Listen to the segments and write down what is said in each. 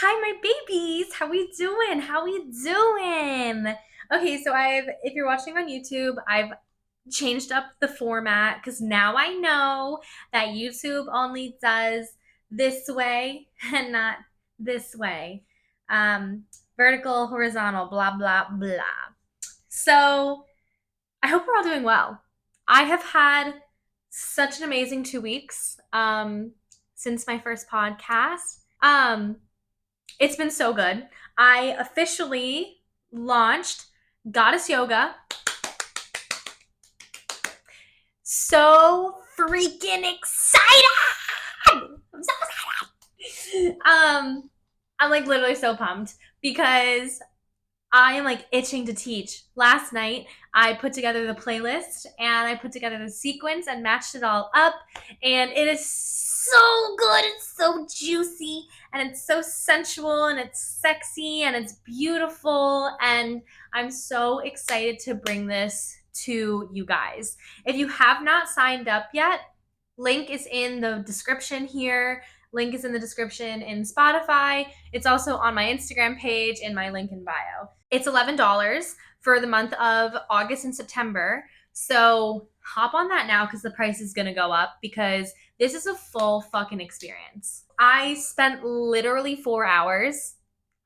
Hi, my babies. How we doing? How we doing? Okay, so if you're watching on YouTube, I've changed up the format because now I know that YouTube only does this way and not this way. Um, Vertical, horizontal, blah, blah, blah. So I hope we're all doing well. I have had such an amazing 2 weeks since my first podcast. It's been so good. I officially launched Goddess Yoga. So freaking excited! I'm so excited. I'm like literally so pumped because I am like itching to teach. Last night, I put together the playlist and I put together the sequence and matched it all up. And it is so good. It's so juicy and it's so sensual and it's sexy and it's beautiful. And I'm so excited to bring this to you guys. If you have not signed up yet, link is in the description here. Link is in the description in Spotify. It's also on my Instagram page in my link in bio. It's $11 for the month of August and September. So hop on that now because the price is going to go up because this is a full fucking experience. I spent literally 4 hours.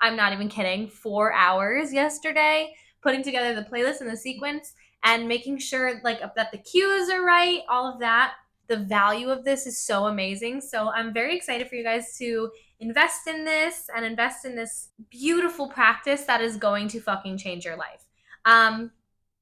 I'm not even kidding. 4 hours yesterday putting together the playlist and the sequence and making sure like that the cues are right, all of that. The value of this is so amazing. So I'm very excited for you guys to invest in this and invest in this beautiful practice that is going to fucking change your life.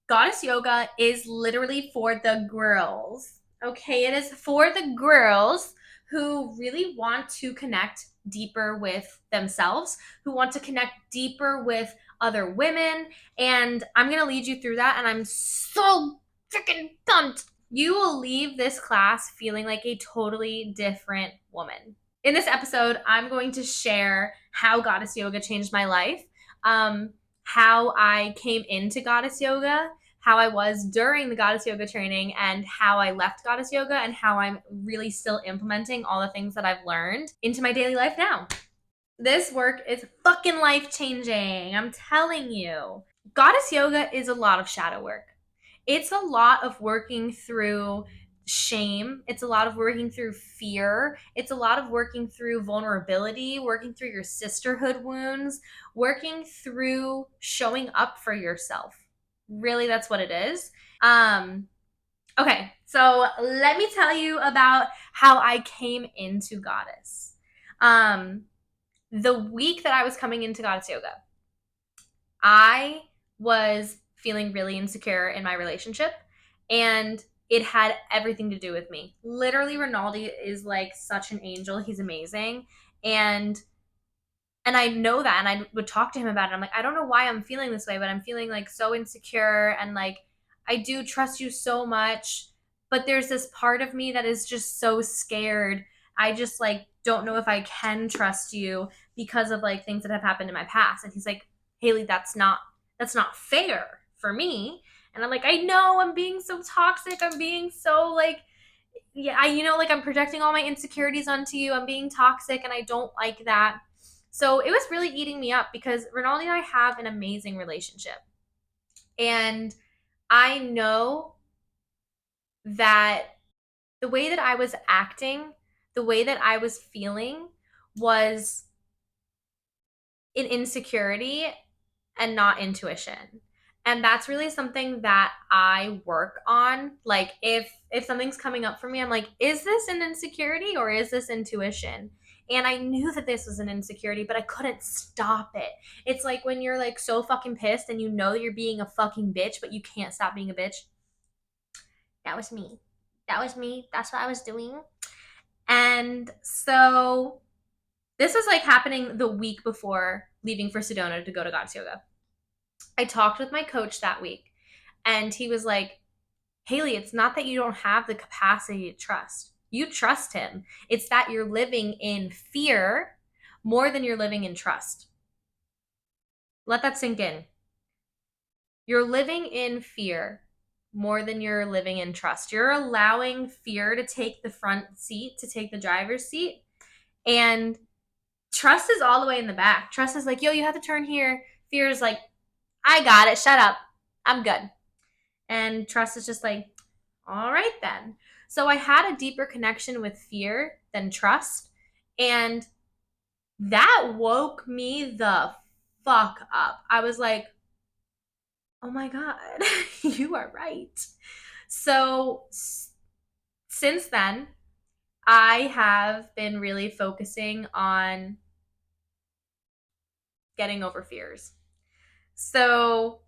Goddess Yoga is literally for the girls. Okay, it is for the girls who really want to connect deeper with themselves, who want to connect deeper with other women. And I'm going to lead you through that. And I'm so freaking pumped. You will leave this class feeling like a totally different woman. In this episode, I'm going to share how Goddess Yoga changed my life, how I came into Goddess Yoga, how I was during the Goddess Yoga training, and how I left Goddess Yoga, and how I'm really still implementing all the things that I've learned into my daily life now. This work is fucking life-changing. I'm telling you. Goddess Yoga is a lot of shadow work. It's a lot of working through shame. It's a lot of working through fear. It's a lot of working through vulnerability, working through your sisterhood wounds, working through showing up for yourself. Really, that's what it is. Okay, so let me tell you about how I came into Goddess. The week that I was coming into Goddess Yoga, I was feeling really insecure in my relationship, and it had everything to do with me. Literally, Rinaldi is like such an angel. He's amazing. And I know that, and I would talk to him about it. I'm like, I don't know why I'm feeling this way, but I'm feeling like so insecure, and like I do trust you so much, but there's this part of me that is just so scared. I just like don't know if I can trust you because of like things that have happened in my past. And he's like, Hailey, that's not fair for me. And I'm like, I know I'm being so toxic. I'm being so like, yeah, like I'm projecting all my insecurities onto you. I'm being toxic and I don't like that. So it was really eating me up because Rinaldi and I have an amazing relationship. And I know that the way that I was acting, the way that I was feeling was in insecurity and not intuition. And that's really something that I work on. Like if something's coming up for me, I'm like, is this an insecurity or is this intuition? And I knew that this was an insecurity, but I couldn't stop it. It's like when you're like so fucking pissed and you know you're being a fucking bitch, but you can't stop being a bitch. That was me. That was me. That's what I was doing. And so this was like happening the week before leaving for Sedona to go to Goddess Yoga. I talked with my coach that week, and he was like, Hailey, it's not that you don't have the capacity to trust. You trust him. It's that you're living in fear more than you're living in trust. Let that sink in. You're living in fear more than you're living in trust. You're allowing fear to take the front seat, to take the driver's seat, and Trust is all the way in the back. Trust is like, yo, you have to turn here. Fear is like, I got it. Shut up. I'm good. And trust is just like, all right then. So I had a deeper connection with fear than trust. And that woke me the fuck up. I was like, oh my God, you are right. So since then, I have been really focusing on getting over fears. So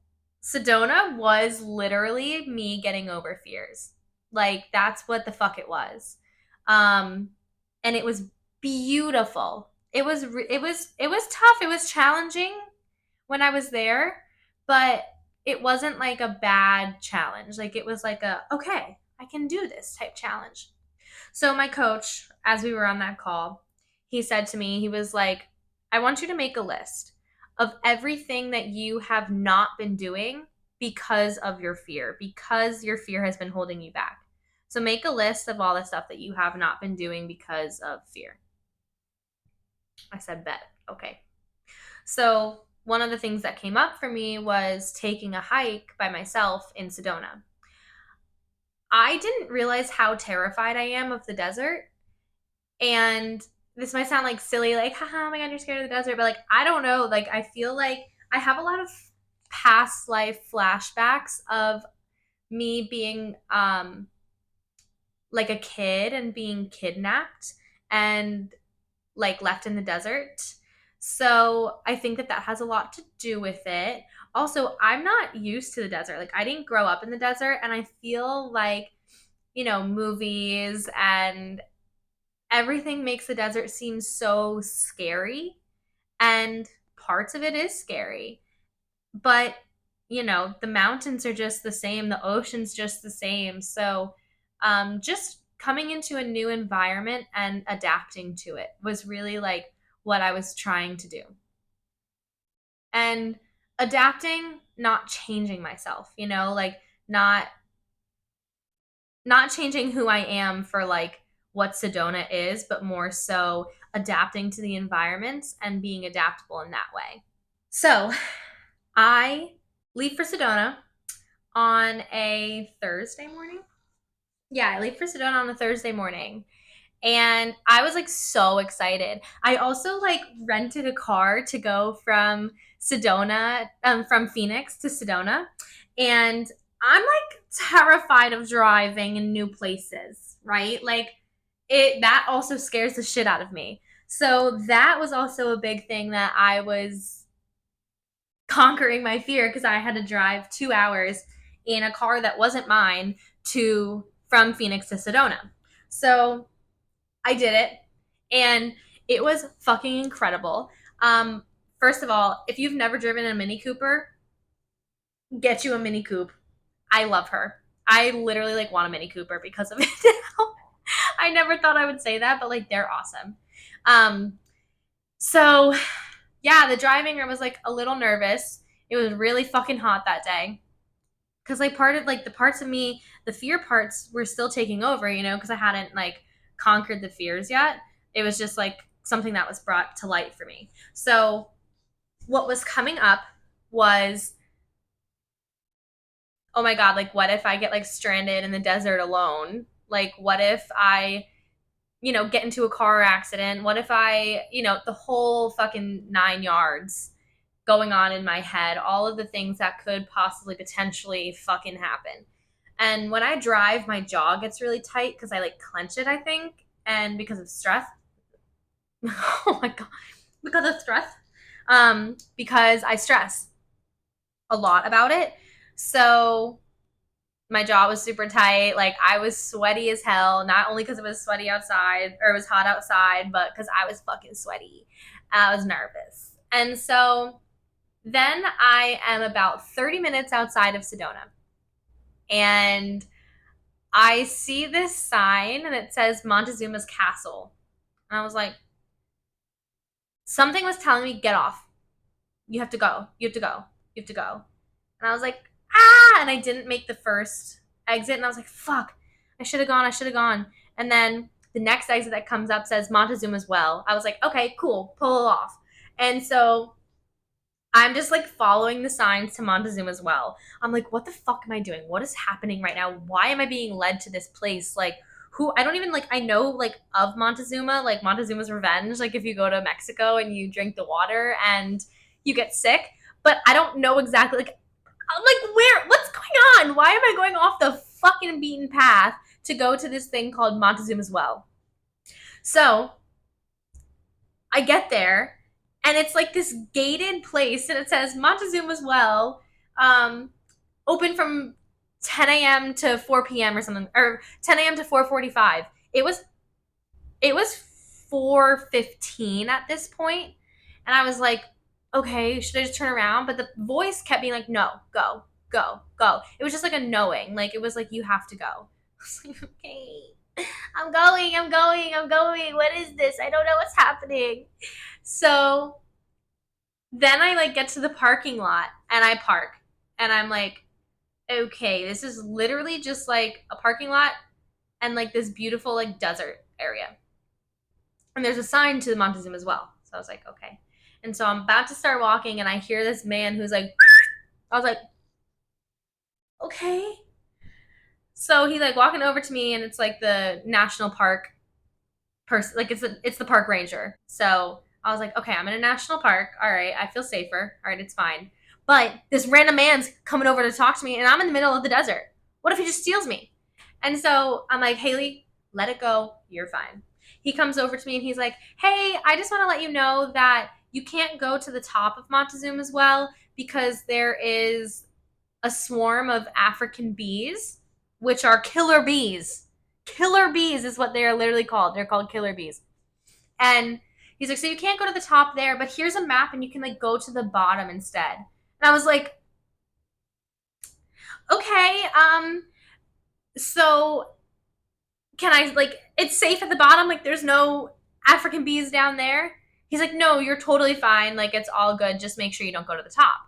Sedona was literally me getting over fears. Like that's what the fuck it was. And it was beautiful. It was tough. It was challenging when I was there, but it wasn't like a bad challenge. Like it was like a okay, I can do this type challenge. So my coach, as we were on that call, he said to me, he was like, I want you to make a list of everything that you have not been doing because of your fear, because your fear has been holding you back. So make a list of all the stuff that you have not been doing because of fear. I said, bet. Okay. So one of the things that came up for me was taking a hike by myself in Sedona. I didn't realize how terrified I am of the desert. And this might sound like silly, like, haha, oh my God, you're scared of the desert. But like, I don't know. Like, I feel like I have a lot of past life flashbacks of me being like a kid and being kidnapped and like left in the desert. So I think that that has a lot to do with it. Also, I'm not used to the desert. Like, I didn't grow up in the desert. And I feel like, movies and everything makes the desert seem so scary. And parts of it is scary. But, the mountains are just the same, the ocean's just the same. So just coming into a new environment and adapting to it was really like what I was trying to do. And adapting, not changing myself, like not not changing who I am for like what Sedona is, but more so adapting to the environments and being adaptable in that way. So I leave for Sedona on a Thursday morning. Yeah, I leave for Sedona on a Thursday morning. And I was like so excited. I also like rented a car to go from from Phoenix to Sedona. And I'm like terrified of driving in new places, right? Like that also scares the shit out of me. So that was also a big thing that I was conquering my fear because I had to drive 2 hours in a car that wasn't mine to from Phoenix to Sedona. So I did it, and it was fucking incredible. First of all, if you've never driven a Mini Cooper, get you a Mini Coupe. I love her. I literally like want a Mini Cooper because of it now. I never thought I would say that, but like they're awesome. So yeah, the driving, I was like a little nervous. It was really fucking hot that day. Cause like part of like the parts of me, the fear parts were still taking over, because I hadn't like conquered the fears yet. It was just like something that was brought to light for me. So what was coming up was, oh my God, like what if I get like stranded in the desert alone? Like what if I, get into a car accident? What if I, the whole fucking 9 yards going on in my head, all of the things that could possibly potentially fucking happen. And when I drive, my jaw gets really tight because I like clench it, I think, and because of stress. Oh my God, because of stress. Because I stress a lot about it. So my jaw was super tight. Like I was sweaty as hell, not only because it was sweaty outside or it was hot outside, but because I was fucking sweaty. I was nervous. And so then I am about 30 minutes outside of Sedona. And I see this sign and it says Montezuma's Castle. And I was like, something was telling me, get off. You have to go. You have to go. You have to go. And I was like, ah! And I didn't make the first exit. And I was like, fuck. I should have gone. I should have gone. And then the next exit that comes up says Montezuma's Well. I was like, okay, cool, pull it off. And so I'm just like following the signs to Montezuma's Well. I'm like, what the fuck am I doing? What is happening right now? Why am I being led to this place? Like, who, I don't even like, I know like of Montezuma, like Montezuma's Revenge, like if you go to Mexico and you drink the water and you get sick, but I don't know exactly like, I'm like, what's going on? Why am I going off the fucking beaten path to go to this thing called Montezuma's Well? So I get there, and it's like this gated place, and it says Montezuma's Well, um, open from 10 a.m. to 4 p.m. or something, or 10 a.m. to 4:45. It was 4:15 at this point, and I was like, okay, should I just turn around? But the voice kept being like, no, go, go, go. It was just like a knowing, like it was like you have to go. I was like, okay, I'm going, I'm going, I'm going. What is this? I don't know what's happening. So then I like get to the parking lot and I park, and I'm like, okay, this is literally just like a parking lot and like this beautiful like desert area. And there's a sign to the Montezuma as well. So I was like, okay. And so I'm about to start walking and I hear this man who's like, I was like, okay. So he like walking over to me, and it's like the national park person, like it's the park ranger. So I was like, okay, I'm in a national park. All right, I feel safer. All right, it's fine. But this random man's coming over to talk to me, and I'm in the middle of the desert. What if he just steals me? And so I'm like, Hailey, let it go. You're fine. He comes over to me and he's like, hey, I just want to let you know that you can't go to the top of Montezuma's Well because there is a swarm of African bees, which are killer bees. Killer bees is what they are literally called. They're called killer bees. And he's like, so you can't go to the top there, but here's a map and you can like go to the bottom instead. And I was like, okay, so can I like, it's safe at the bottom? Like there's no African bees down there? He's like, no, you're totally fine. Like it's all good. Just make sure you don't go to the top.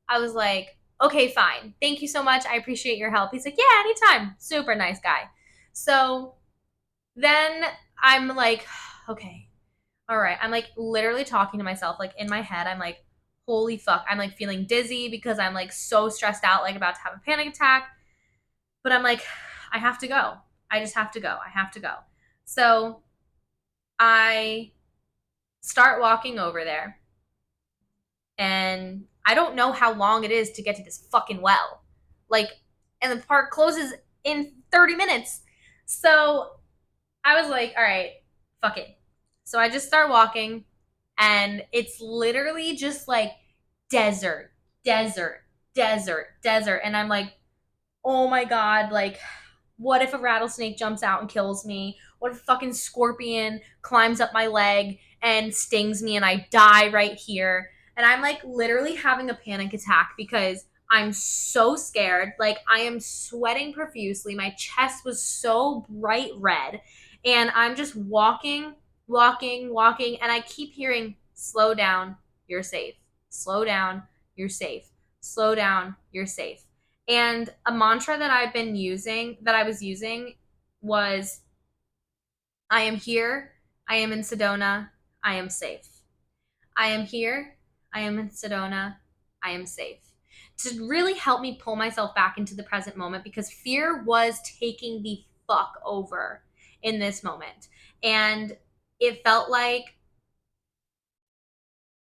I was like, okay, fine. Thank you so much. I appreciate your help. He's like, yeah, anytime. Super nice guy. So then I'm like, okay, all right. I'm like literally talking to myself, like in my head. I'm like, holy fuck. I'm like feeling dizzy because I'm like so stressed out, like about to have a panic attack. But I'm like, I have to go. I just have to go. I have to go. So I start walking over there, and I don't know how long it is to get to this fucking well. Like, and the park closes in 30 minutes. So I was like, all right, fuck it. So I just start walking, and it's literally just like desert, desert, desert, desert. And I'm like, oh my God, like, what if a rattlesnake jumps out and kills me? What if a fucking scorpion climbs up my leg and stings me and I die right here? And I'm like literally having a panic attack because I'm so scared. Like I am sweating profusely. My chest was so bright red. And I'm just walking, walking, walking. And I keep hearing, slow down, you're safe. Slow down, you're safe. Slow down, you're safe. And a mantra that I was using was, I am here, I am in Sedona, I am safe. I am here, I am in Sedona, I am safe. To really help me pull myself back into the present moment because fear was taking the fuck over in this moment. And it felt like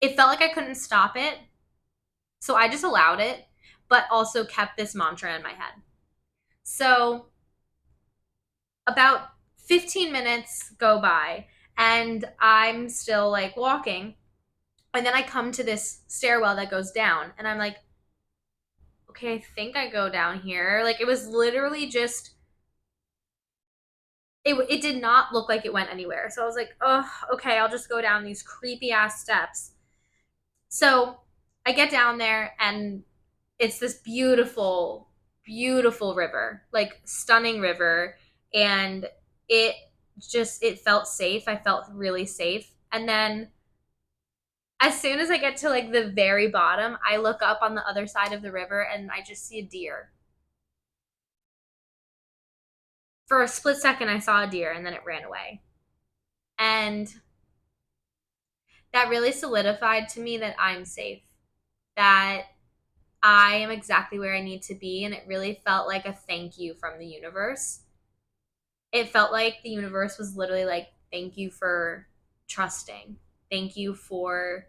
I couldn't stop it. So I just allowed it, but also kept this mantra in my head. So about 15 minutes go by and I'm still like walking. And then I come to this stairwell that goes down and I'm like, okay, I think I go down here. Like it was literally just, it did not look like it went anywhere. So I was like, oh, okay, I'll just go down these creepy ass steps. So I get down there and it's this beautiful, beautiful river, like stunning river. And it felt safe. I felt really safe. And then as soon as I get to like the very bottom, I look up on the other side of the river and I just see a deer. For a split second, I saw a deer and then it ran away. And that really solidified to me that I'm safe, that I am exactly where I need to be. And it really felt like a thank you from the universe. It felt like the universe was literally like, thank you for trusting. Thank you for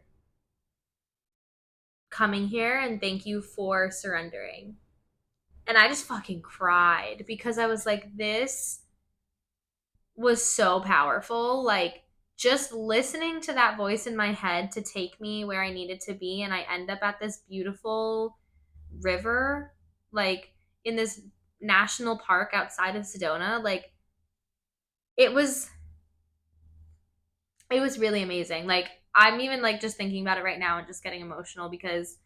coming here and thank you for surrendering. And I just fucking cried because I was like, this was so powerful. Like, just listening to that voice in my head to take me where I needed to be. And I end up at this beautiful river, like in this national park outside of Sedona. Like, it was it was really amazing. Like, I'm even like just thinking about it right now and just getting emotional because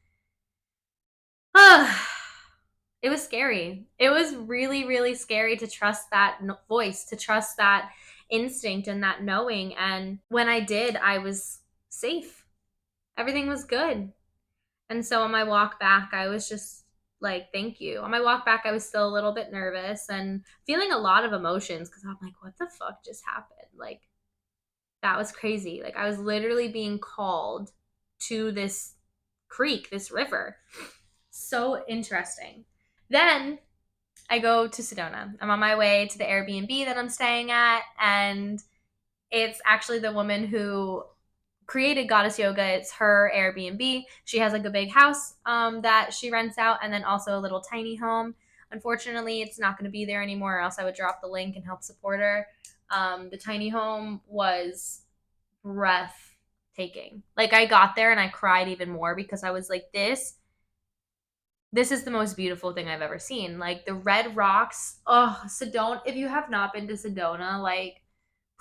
it was scary. It was really, really scary to trust that voice, to trust that instinct and that knowing. And when I did, I was safe. Everything was good. And so on my walk back, I was just like, thank you. On my walk back, I was still a little bit nervous and feeling a lot of emotions because I'm like, what the fuck just happened? Like, that was crazy. Like, I was literally being called to this creek, this river. So interesting. Then I go to Sedona. I'm on my way to the Airbnb that I'm staying at, and it's actually the woman who created Goddess Yoga. It's her Airbnb. She has like a big house that she rents out, and then also a little tiny home. Unfortunately, it's not going to be there anymore, or else I would drop the link and help support her. The tiny home was breathtaking. Like, I got there and I cried even more because I was like, this is the most beautiful thing I've ever seen. Like, the red rocks. Oh, Sedona. If you have not been to Sedona, like,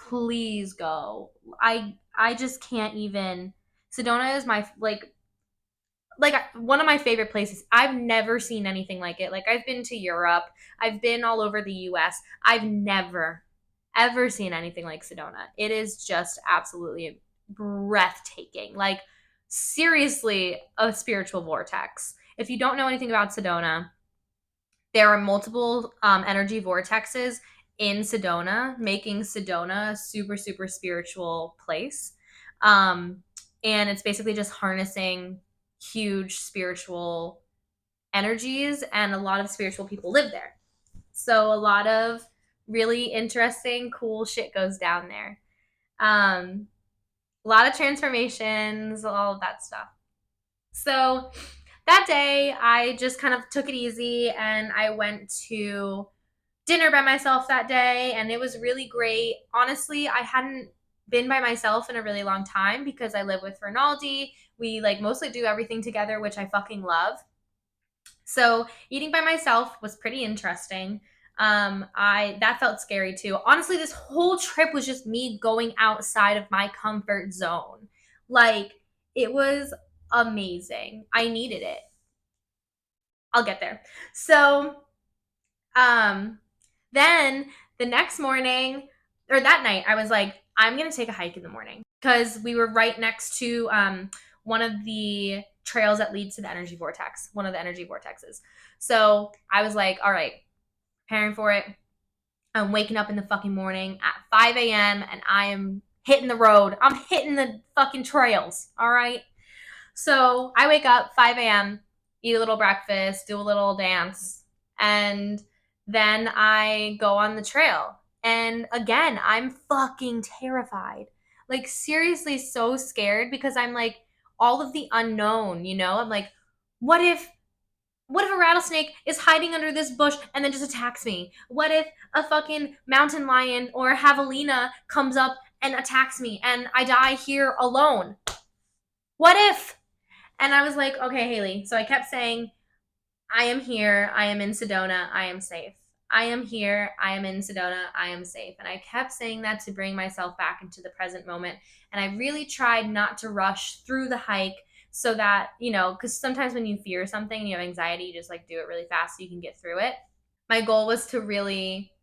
please go. I just can't even. Sedona is my like one of my favorite places. I've never seen anything like it. Like, I've been to Europe. I've been all over the US. I've never ever seen anything like Sedona. It is just absolutely breathtaking. Like, seriously, a spiritual vortex. If you don't know anything about Sedona, there are multiple energy vortexes in Sedona, making Sedona a super, super spiritual place. Um, and it's basically just harnessing huge spiritual energies, and a lot of spiritual people live there. So a lot of really interesting, cool shit goes down there. A lot of transformations, all of that stuff. So that day, I just kind of took it easy and I went to dinner by myself that day, and it was really great. Honestly, I hadn't been by myself in a really long time because I live with Rinaldi. We like mostly do everything together, which I fucking love. So eating by myself was pretty interesting. I that felt scary too. Honestly, this whole trip was just me going outside of my comfort zone. Like, it was amazing. I needed it. I'll get there. So, um, then the next morning or that night, I was like, I'm gonna take a hike in the morning because we were right next to one of the trails that leads to the energy vortex, one of the energy vortexes. So I was like, all right, preparing for it. I'm waking up in the fucking morning at 5 a.m. and I am hitting the road. I'm hitting the fucking trails. All right. So I wake up 5 a.m., eat a little breakfast, do a little dance, and then I go on the trail. And again, I'm fucking terrified. Like, seriously, so scared because I'm like, all of the unknown, you know? I'm like, what if a rattlesnake is hiding under this bush and then just attacks me? What if a fucking mountain lion or a javelina comes up and attacks me and I die here alone? What if? And I was like, okay, Hailey. So I kept saying, I am here. I am in Sedona. I am safe. I am here. I am in Sedona. I am safe. And I kept saying that to bring myself back into the present moment. And I really tried not to rush through the hike so that, you know, because sometimes when you fear something and you have anxiety, you just like do it really fast so you can get through it. My goal was to really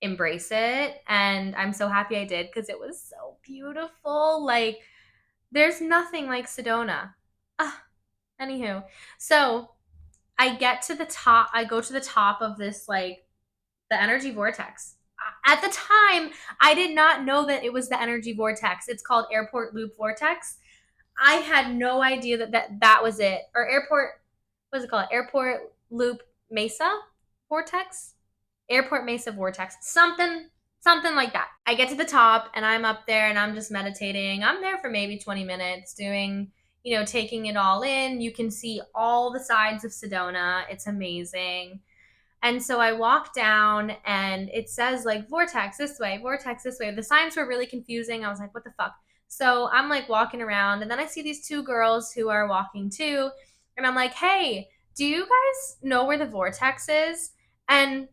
embrace it. And I'm so happy I did because it was so beautiful. Like, there's nothing like Sedona. Ah, anywho, so I get to the top. I go to the top of this, like, the energy vortex. At the time, I did not know that it was the energy vortex. It's called airport loop vortex. I had no idea that was it. Or airport, what is it called? Airport loop mesa vortex? Airport mesa vortex. Something like that. I get to the top and I'm up there and I'm just meditating. I'm there for maybe 20 minutes doing, taking it all in. You can see all the sides of Sedona. It's amazing. And so I walk down and it says like vortex this way, vortex this way. The signs were really confusing. I was like, what the fuck? So I'm like walking around and then I see these two girls who are walking too. And I'm like, hey, do you guys know where the vortex is? And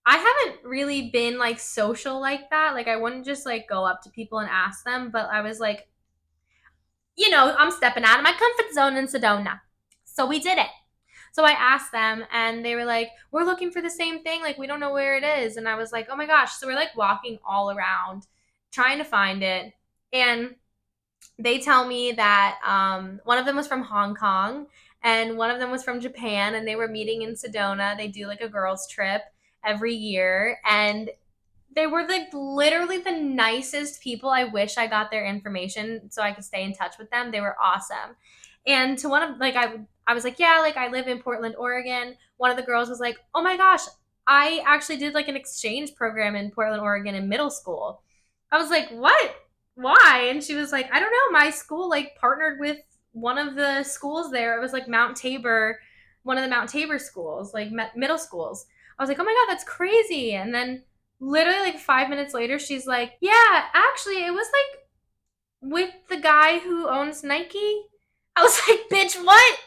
I haven't really been like social like that. Like I wouldn't just like go up to people and ask them, but I was like, I'm stepping out of my comfort zone in Sedona. So we did it. So I asked them and they were like, we're looking for the same thing. Like, we don't know where it is. And I was like, oh my gosh. So we're like walking all around trying to find it. And they tell me that one of them was from Hong Kong and one of them was from Japan and they were meeting in Sedona. They do like a girls' trip every year. And they were like literally the nicest people. I wish I got their information so I could stay in touch with them. They were awesome. And to one of like I was like, yeah, like I live in Portland, Oregon. One of the girls was like, "Oh my gosh, I actually did like an exchange program in Portland, Oregon in middle school." I was like, "What? Why?" And she was like, "I don't know. My school like partnered with one of the schools there. It was like Mount Tabor, one of the Mount Tabor schools, like middle schools." I was like, "Oh my god, that's crazy." And then literally like 5 minutes later, she's like, "Yeah, actually, it was like with the guy who owns Nike." I was like, "Bitch, what?"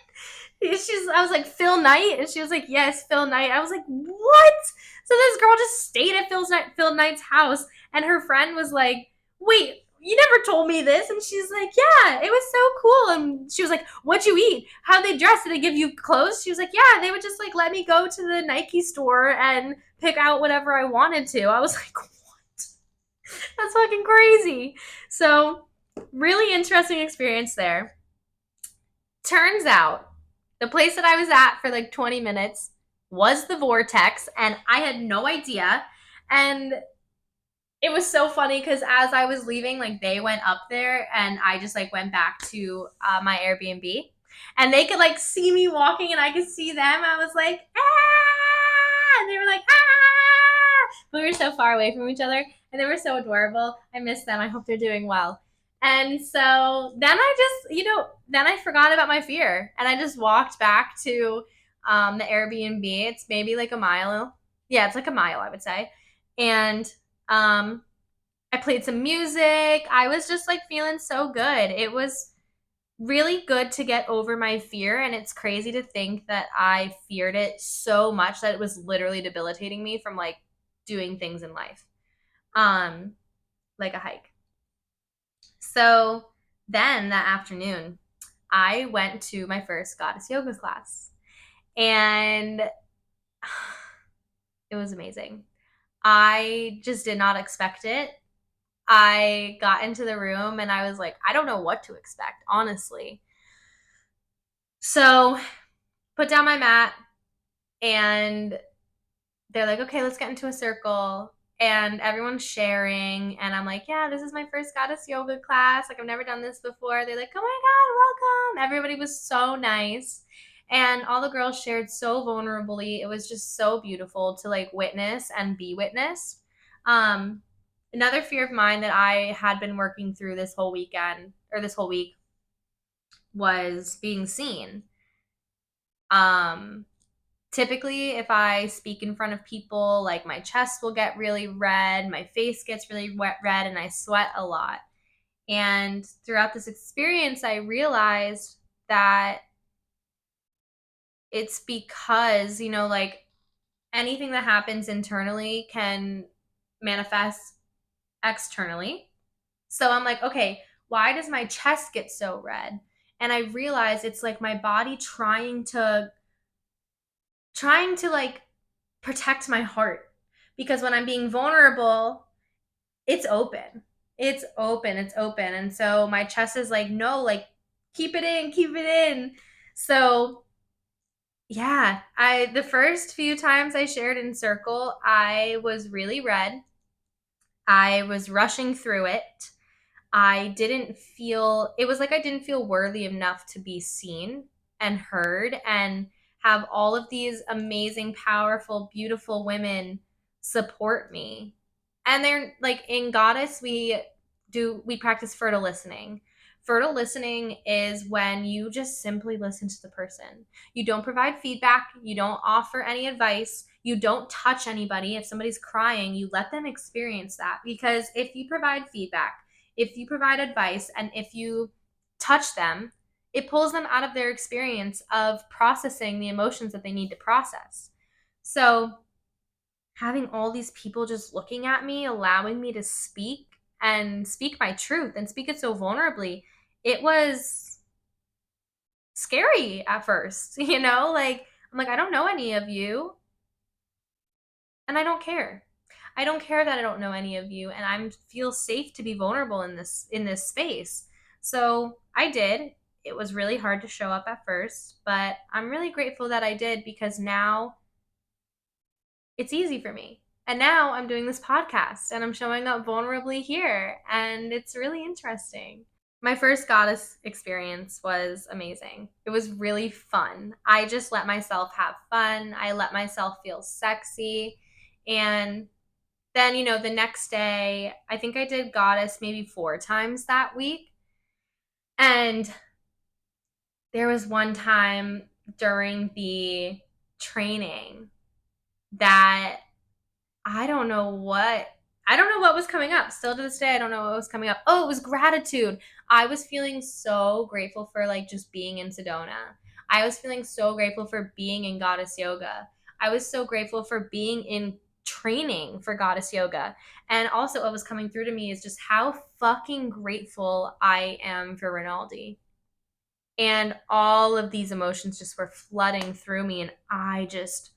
I was like, "Phil Knight," and she was like, "Yes, Phil Knight." I was like, "What?" So this girl just stayed at Phil Knight's house, and her friend was like, "Wait, you never told me this." And she's like, "Yeah, it was so cool." And she was like, "What'd you eat? How'd they dress? Did they give you clothes?" She was like, "Yeah, they would just like let me go to the Nike store and pick out whatever I wanted to." I was like, "What?" That's fucking crazy. So, really interesting experience there. Turns out the place that I was at for like 20 minutes was the vortex, and I had no idea. And it was so funny because as I was leaving, like they went up there, and I just like went back to my Airbnb, and they could like see me walking, and I could see them. I was like, ah! And they were like, ah! We were so far away from each other, and they were so adorable. I miss them. I hope they're doing well. And so then I just, then I forgot about my fear, and I just walked back to the Airbnb. It's maybe like a mile. Yeah, it's like a mile, I would say. And I played some music. I was just like feeling so good. It was really good to get over my fear. And it's crazy to think that I feared it so much that it was literally debilitating me from like doing things in life, um, like a hike. So then that afternoon, I went to my first goddess yoga class and it was amazing. I just did not expect it. I got into the room and I was like, I don't know what to expect, honestly. So, put down my mat and they're like, okay, let's get into a circle. And everyone's sharing. And I'm like, yeah, this is my first goddess yoga class. Like, I've never done this before. They're like, oh my God, welcome. Everybody was so nice. And all the girls shared so vulnerably. It was just so beautiful to like witness and be witnessed. Um, Another fear of mine that I had been working through this whole weekend or this whole week was being seen. Um, Typically, if I speak in front of people, like my chest will get really red, my face gets really red, and I sweat a lot. And throughout this experience, I realized that it's because, like anything that happens internally can manifest externally. So I'm like, okay, why does my chest get so red? And I realize it's like my body trying to like protect my heart, because when I'm being vulnerable, it's open. It's open. It's open. And so my chest is like, no, like keep it in, keep it in. So Yeah, I the first few times I shared in circle, I was really red. I was rushing through it. I didn't feel it was like I didn't feel worthy enough to be seen and heard and have all of these amazing, powerful, beautiful women support me. And they're like in Goddess, we practice fertile listening. Fertile listening is when you just simply listen to the person. You don't provide feedback, you don't offer any advice, you don't touch anybody. If somebody's crying, you let them experience that, because if you provide feedback, if you provide advice, and if you touch them, it pulls them out of their experience of processing the emotions that they need to process. So, having all these people just looking at me, allowing me to speak and speak my truth and speak it so vulnerably, it was scary at first, Like, I'm like, I don't know any of you, and I don't care. I don't care that I don't know any of you, and I feel safe to be vulnerable in this space. So I did. It was really hard to show up at first, but I'm really grateful that I did, because now it's easy for me. And now I'm doing this podcast and I'm showing up vulnerably here, and it's really interesting. My first goddess experience was amazing. It was really fun. I just let myself have fun. I let myself feel sexy. And then, the next day, I think I did goddess maybe 4 times that week. And there was one time during the training that I don't know what was coming up. Still to this day, I don't know what was coming up. Oh, it was gratitude. I was feeling so grateful for like just being in Sedona. I was feeling so grateful for being in goddess yoga. I was so grateful for being in training for goddess yoga. And also what was coming through to me is just how fucking grateful I am for Rinaldi. And all of these emotions just were flooding through me, and I just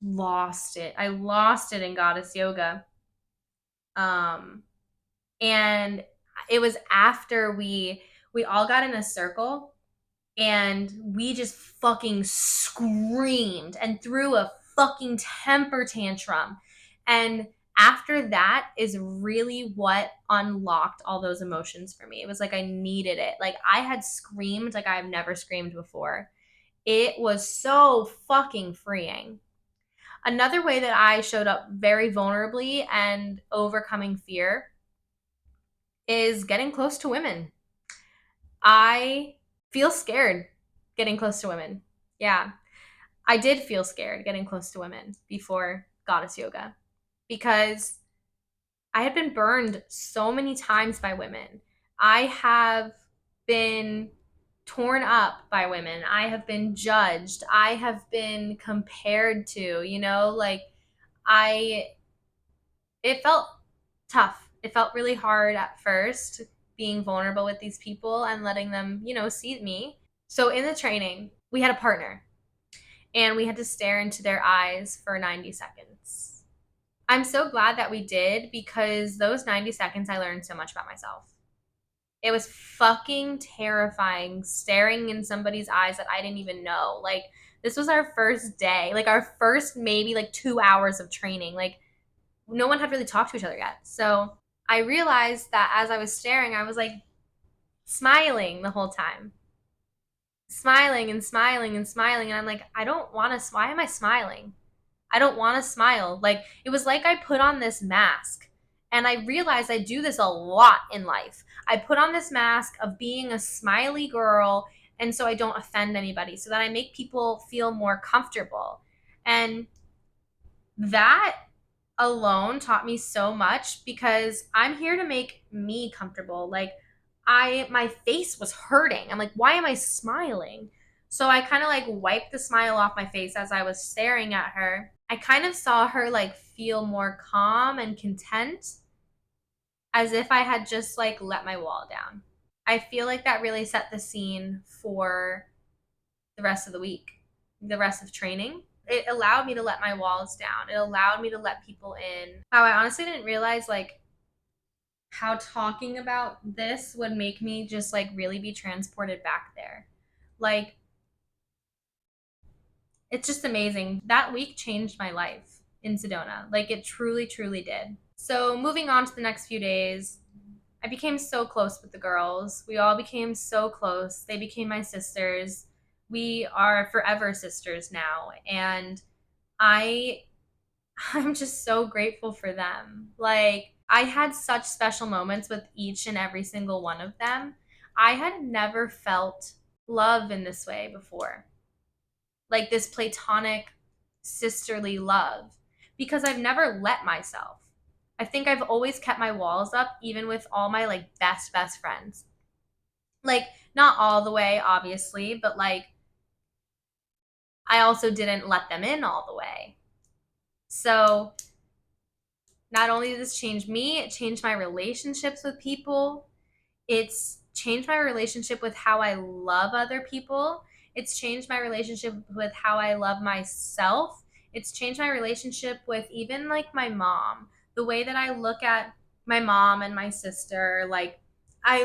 lost it. I lost it in goddess yoga. Um, and it was after we all got in a circle, and we just fucking screamed and threw a fucking temper tantrum. And after that is really what unlocked all those emotions for me. It was like I needed it. Like I had screamed like I've never screamed before. It was so fucking freeing. Another way that I showed up very vulnerably and overcoming fear is getting close to women. I feel scared getting close to women. Yeah, I did feel scared getting close to women before goddess yoga, because I had been burned so many times by women. I have been torn up by women. I have been judged. I have been compared to, like I it felt tough. It felt really hard at first, being vulnerable with these people and letting them, see me. So in the training, we had a partner, and we had to stare into their eyes for 90 seconds. I'm so glad that we did, because those 90 seconds I learned so much about myself. It was fucking terrifying staring in somebody's eyes that I didn't even know. Like, this was our first day, like our first maybe like 2 hours of training. Like, no one had really talked to each other yet. So I realized that as I was staring, I was like smiling the whole time, smiling and smiling and smiling. And I'm like, I don't want to, why am I smiling? I don't want to smile. Like, it was like I put on this mask. And I realized I do this a lot in life. I put on this mask of being a smiley girl, and so I don't offend anybody, so that I make people feel more comfortable. And that alone taught me so much, because I'm here to make me comfortable. Like, my face was hurting. I'm like, why am I smiling? So I kind of like wiped the smile off my face as I was staring at her. I kind of saw her like feel more calm and content, as if I had just like let my wall down. I feel like that really set the scene for the rest of the week, the rest of training. It allowed me to let my walls down. It allowed me to let people in. How I honestly didn't realize like how talking about this would make me just like really be transported back there. Like, it's just amazing. That week changed my life in Sedona. Like it truly, truly did. So moving on to the next few days, I became so close with the girls. We all became so close. They became my sisters. We are forever sisters now. And I I'm just so grateful for them. Like I had such special moments with each and every single one of them. I had never felt love in this way before. Like this platonic sisterly love because I've never let myself. I think I've always kept my walls up even with all my like best friends. Like not all the way obviously, but like I also didn't let them in all the way. So not only did this change me, it changed my relationships with people. It's changed my relationship with how I love other people. It's changed my relationship with how I love myself. It's changed my relationship with even like my mom. The way that I look at my mom and my sister, like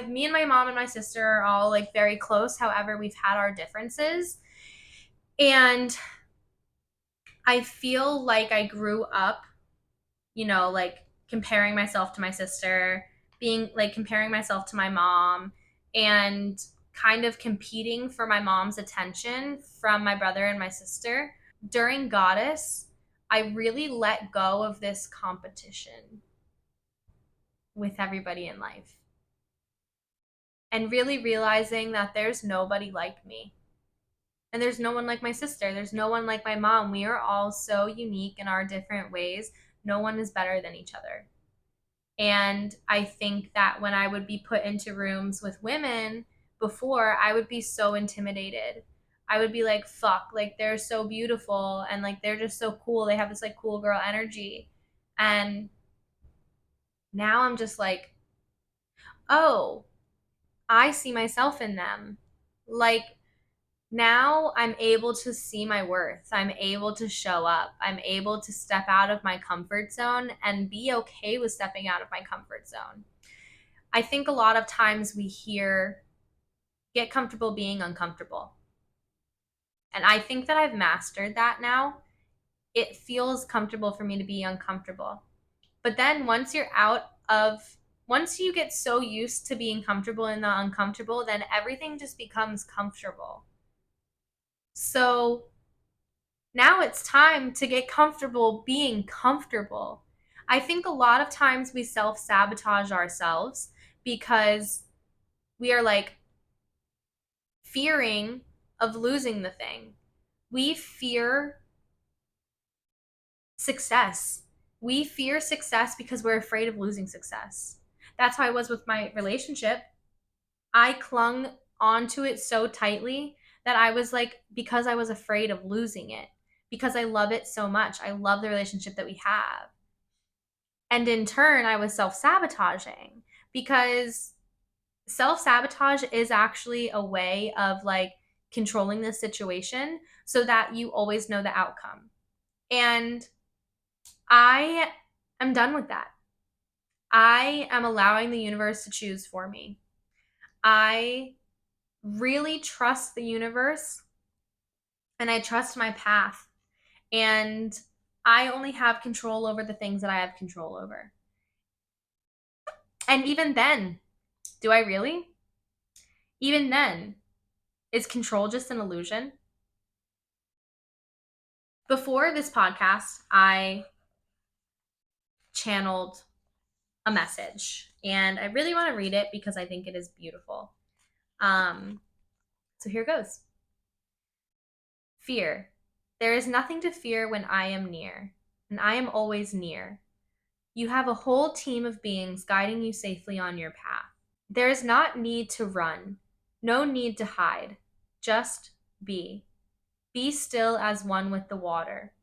me and my mom and my sister are all like very close. However, we've had our differences. And I feel like I grew up, like comparing myself to my sister, being like comparing myself to my mom, and kind of competing for my mom's attention from my brother and my sister. During Goddess, I really let go of this competition with everybody in life and really realizing that there's nobody like me. And there's no one like my sister. There's no one like my mom. We are all so unique in our different ways. No one is better than each other. And I think that when I would be put into rooms with women before, I would be so intimidated. I would be like, fuck, like they're so beautiful and like they're just so cool. They have this like cool girl energy. And now I'm just like, oh, I see myself in them. Like now I'm able to see my worth. I'm able to show up. I'm able to step out of my comfort zone and be okay with stepping out of my comfort zone. I think a lot of times we hear, get comfortable being uncomfortable. And I think that I've mastered that now. It feels comfortable for me to be uncomfortable. But then once you get so used to being comfortable in the uncomfortable, then everything just becomes comfortable. So now it's time to get comfortable being comfortable. I think a lot of times we self sabotage ourselves because we are like fearing of losing the thing. We fear success. We fear success because we're afraid of losing success. That's how I was with my relationship. I clung onto it so tightly that I was like, because I was afraid of losing it, because I love it so much. I love the relationship that we have. And in turn, I was self sabotaging because self sabotage is actually a way of like controlling the situation so that you always know the outcome. And I am done with that. I am allowing the universe to choose for me. I really trust the universe and I trust my path. And I only have control over the things that I have control over. And even then, do I really? Even then, is control just an illusion? Before this podcast, I channeled a message and I really want to read it because I think it is beautiful. So here goes. Fear. There is nothing to fear when I am near, and I am always near. You have a whole team of beings guiding you safely on your path. There is not need to run, no need to hide. Just be. Be still as one with the water.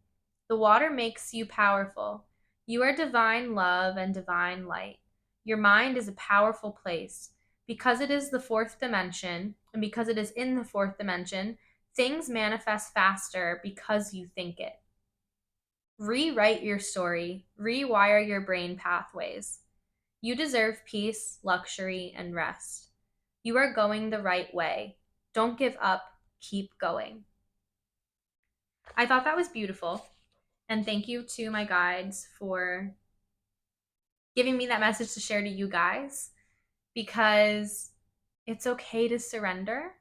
The water makes you powerful. You are divine love and divine light. Your mind is a powerful place. Because it is the fourth dimension, and because it is in the fourth dimension, things manifest faster because you think it. Rewrite your story, rewire your brain pathways. You deserve peace, luxury, and rest. You are going the right way. Don't give up, keep going. I thought that was beautiful. And thank you to my guides for giving me that message to share to you guys, because it's okay to surrender.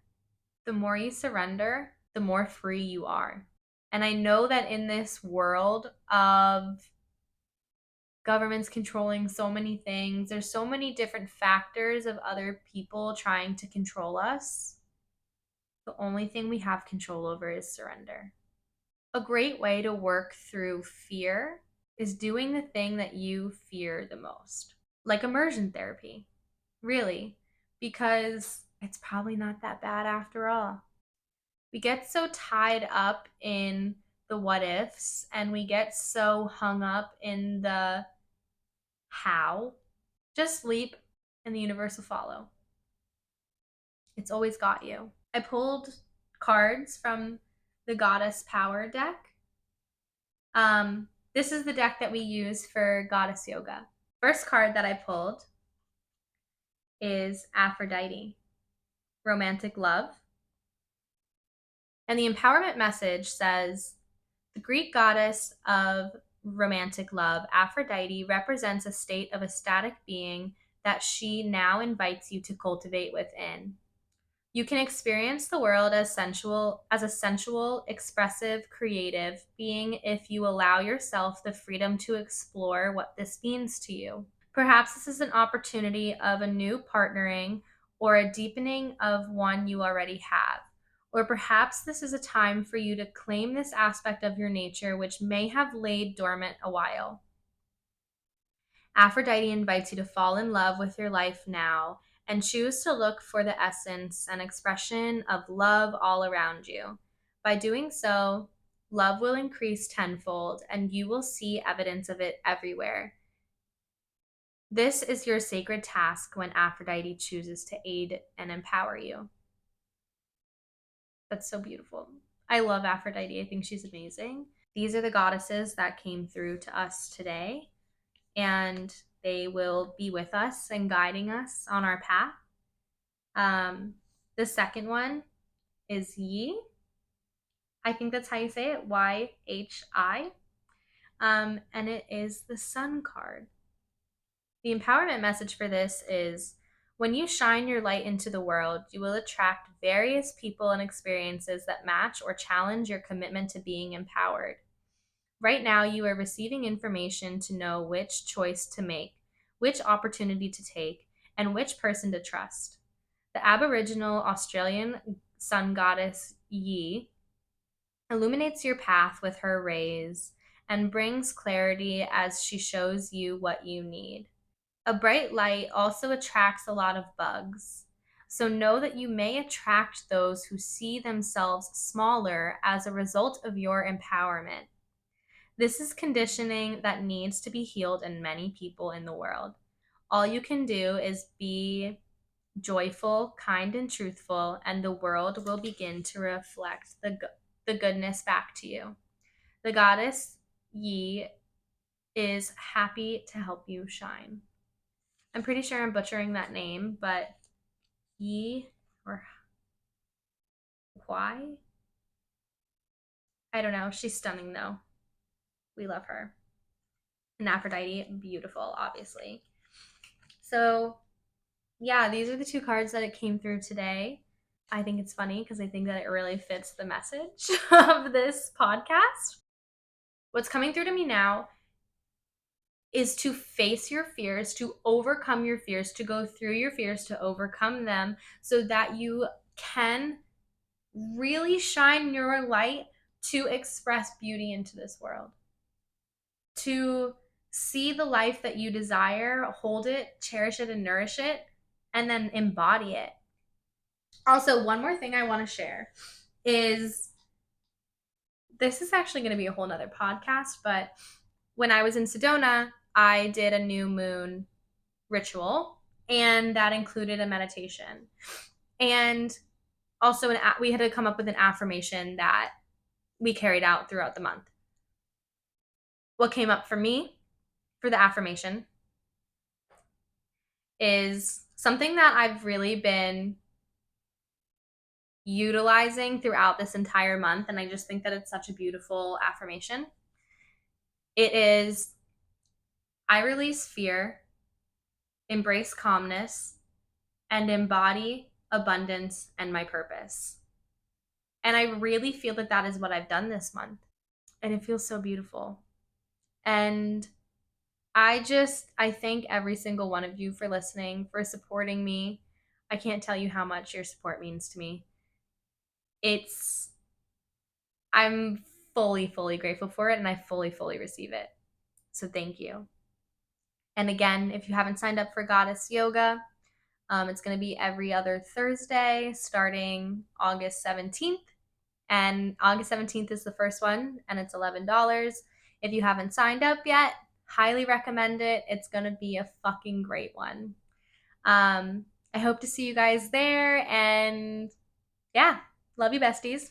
The more you surrender, the more free you are. And I know that in this world of governments controlling so many things, there's so many different factors of other people trying to control us. The only thing we have control over is surrender. A great way to work through fear is doing the thing that you fear the most, like immersion therapy, really, because it's probably not that bad after all. We get so tied up in the what ifs and we get so hung up in the how. Just sleep and the universe will follow. It's always got you. I pulled cards from the Goddess Power deck. This is the deck that we use for Goddess Yoga. First card that I pulled is Aphrodite, romantic love. And the empowerment message says, the Greek goddess of romantic love, Aphrodite, represents a state of ecstatic being that she now invites you to cultivate within. You can experience the world as a sensual, expressive, creative being if you allow yourself the freedom to explore what this means to you. Perhaps this is an opportunity of a new partnering or a deepening of one you already have. Or perhaps this is a time for you to claim this aspect of your nature which may have laid dormant a while. Aphrodite invites you to fall in love with your life now and choose to look for the essence and expression of love all around you. By doing so, love will increase tenfold and you will see evidence of it everywhere. This is your sacred task when Aphrodite chooses to aid and empower you. That's so beautiful. I love Aphrodite. I think she's amazing. These are the goddesses that came through to us today, and they will be with us and guiding us on our path. The second one is Yi. I think that's how you say it, YHI. And it is the Sun card. The empowerment message for this is, when you shine your light into the world, you will attract various people and experiences that match or challenge your commitment to being empowered. Right now, you are receiving information to know which choice to make, which opportunity to take, and which person to trust. The Aboriginal Australian sun goddess Yi illuminates your path with her rays and brings clarity as she shows you what you need. A bright light also attracts a lot of bugs. So know that you may attract those who see themselves smaller as a result of your empowerment. This is conditioning that needs to be healed in many people in the world. All you can do is be joyful, kind, and truthful, and the world will begin to reflect the goodness back to you. The goddess Yi is happy to help you shine. I'm pretty sure I'm butchering that name, but Yi or why? I don't know. She's stunning though. We love her. And Aphrodite, beautiful, obviously. So, yeah, these are the two cards that it came through today. I think it's funny because I think that it really fits the message of this podcast. What's coming through to me now is to face your fears, to overcome your fears, to go through your fears, to overcome them so that you can really shine your light to express beauty into this world. To see the life that you desire, hold it, cherish it, and nourish it, and then embody it. Also, one more thing I want to share is, this is actually going to be a whole nother podcast, but when I was in Sedona, I did a new moon ritual, and that included a meditation. And also, we had to come up with an affirmation that we carried out throughout the month. What came up for me for the affirmation is something that I've really been utilizing throughout this entire month. And I just think that it's such a beautiful affirmation. It is, I release fear, embrace calmness, and embody abundance and my purpose. And I really feel that that is what I've done this month. And it feels so beautiful. And I thank every single one of you for listening, for supporting me. I can't tell you how much your support means to me. I'm fully grateful for it, and I fully receive it. So thank you. And again, if you haven't signed up for Goddess Yoga, it's going to be every other Thursday starting August 17th. And August 17th is the first one, and it's $11. If you haven't signed up yet, highly recommend it. It's going to be a fucking great one. I hope to see you guys there, and yeah, love you, besties.